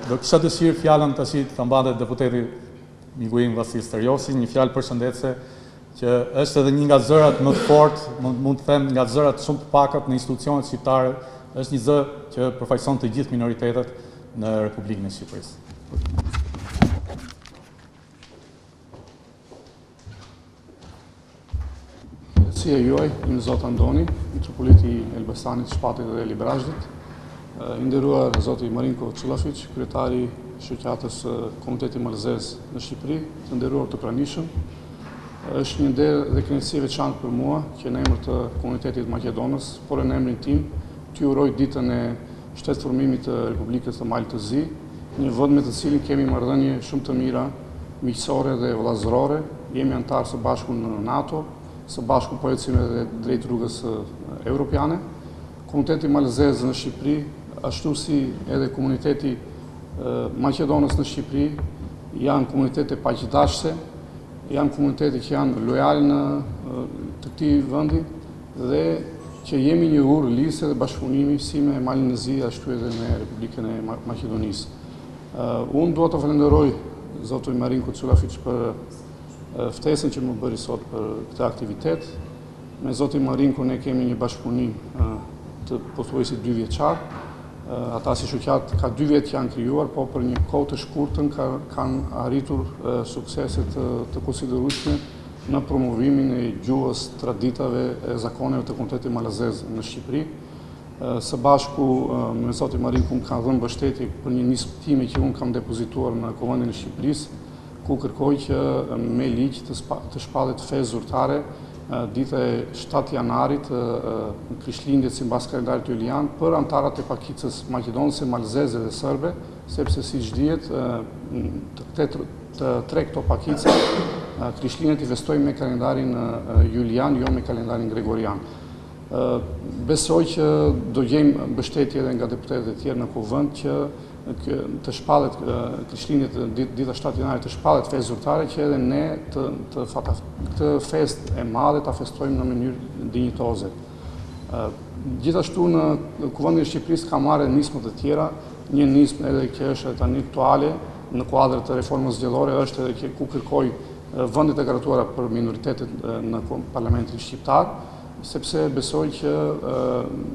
do kisha dëshirë fjalën tash ta mbante deputeti miku im Vasil Steriosi, një fjalë përshëndetse që është edhe një nga zërat më të fortë, mund të them nga zërat shumë të pakët në institucionet shqiptare, është një zë që përfaqëson të gjithë minoritetet në Republikën e Shqipërisë. Si e juaj, një Zot Andoni, mitropoliti i Elbasanit, Shpatit dhe Librazhdit, i nderuar Zoti Marinko Çullafiç, kryetari i shoqatës Komuniteti Malzez në Shqipëri, të nderuar të pranishëm. Është një nder dhe kënaqësi e veçantë për mua që në emër të komunitetit Maqedonës, por në emrin tim, t'ju uroj ditën e shtetëformimit të Republikës së Maltë të Zi, një vend me të cilin kemi marrëdhënie shumë të mira, miqësore dhe vëllazërore, jemi antarë së bashku në NATO, së bashku po ecim edhe drejt rrugës evropiane. Komuniteti Malzez në Shqipëri, ashtu si edhe komuniteti Maqedonës në Shqipëri, janë komunitete paqdashse, janë komunitete që janë lojale të këtij vendi dhe që jemi një urë lisë dhe bashkëpunimi si me Malin e Zi, ashtu edhe me Republikën e Maqedonisë. Unë dua të falenderoj Zotin Marinko Çullafiç për ftesën që më bëri sot për këtë aktivitet. Me Zotin Marinko ne kemi një bashkëpunim të pothuajse 2 vjeçar. Ata si shoqat ka 2 vjet që janë krijuar, po për një kohë të shkurtër kanë arritur suksese të konsiderueshme në promovimin e gjuhës, traditave e zakoneve të komunitetit malazez në Shqipëri. Së bashku me Zotin Marinko më ka dhënë mbështetje për një nismë që unë kam depozituar në Kuvendin e Shqipërisë, ku kërkoj që me ligj të shpallet fe zyrtare dita e 7 janarit në Krishtlindjet sipas kalendarit julian për antarët e pakicës maqedonëse, malzeze dhe serbe, sepse siç dihet të tre këto pakica Krishtlindjet i festojnë me kalendarin julian, jo me kalendarin gregorian. Besoj që do gjejmë mbështetje edhe nga deputetët e tjerë në kuvend që të shpallet Krishtlindjet dita 7 janarit të shpallet festë zyrtare që edhe ne këtë festë e madhe ta festojmë në mënyrë dinjitoze. Gjithashtu në Kuvendin e Shqipërisë ka marrë nisma të tjera, një nismë edhe që është tani aktuale në kuadër të reformës zgjedhore është edhe ku kërkoj vendet e garatuara për minoritetet në Parlamentin shqiptar, sepse besoj që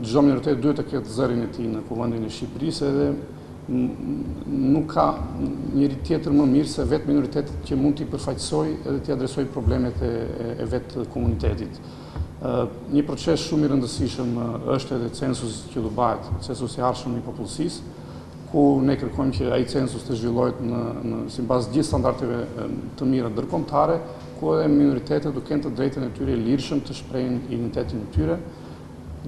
çdo minoritet duhet të ketë zërin e tij në Kuvendin e Shqipërisë edhe nuk ka njëri tjetër më mirë se vetë minoritetet që mund t'i përfaqësoj edhe t'i adresoj problemet e vetë komunitetit. Një proces shumë i rëndësishëm është edhe censusi që do bëhet, censusi i arshëm i popullsisë, ku ne kërkojmë që ai census të zhvillohet sipas gjithë standardeve të mira ndërkombëtare, ku edhe minoritetet do kenë të drejtën e tyre lirshëm të shprehin identitetin e tyre.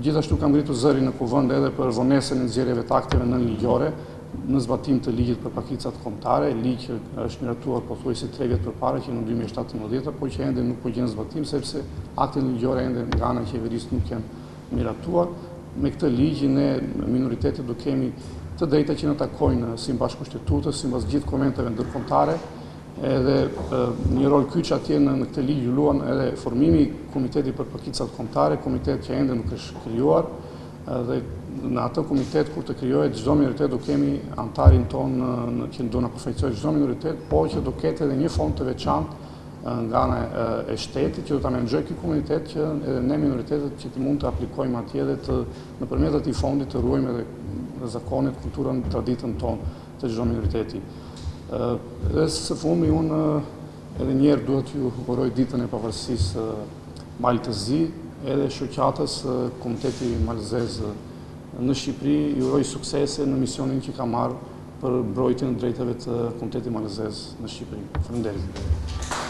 Gjithashtu kam ngritur zërin në kuvend edhe për vonesën e nxjerrjeve të akteve nënligjore në zbatim të ligjit për pakicat kombëtare, ligj që është miratuar pothuajse 3 vjet përpara që në 2017, por që ende nuk po gjen zbatim sepse aktet ligjore ende nga ana e qeverisë nuk janë miratuar. Me këtë ligj ne minoritetet do kemi të drejta që në takojnë sipas kushtetutës, sipas gjithë konventeve ndërkombëtare, edhe një rol kyç atje në këtë ligj luan edhe formimi i Komitetit për pakicat kombëtare, komitet që ende nuk është krijuar, dhe në atë komitet kur të krijohet çdo minoritet do kemi antarin ton që do na përfaqësojë çdo minoritet, por që do ketë edhe një fond të veçantë nga ana e shtetit që do ta menaxhojë ky komunitet që edhe ne minoritetet që ti mund të aplikojmë atje dhe nëpërmjet atij fondi të ruajmë edhe zakonet, kulturën, traditën tonë të çdo minoriteti. Dhe së fundi unë edhe një herë duhet t'ju uroj ditën e pavarësisë Maltë të Zi, edhe shoqatës Komuniteti Malzez në Shqipëri, ju uroj suksese në misionin që ka marrë për mbrojtjen e drejtave të Komunitetit Malzez në Shqipëri. Faleminderit.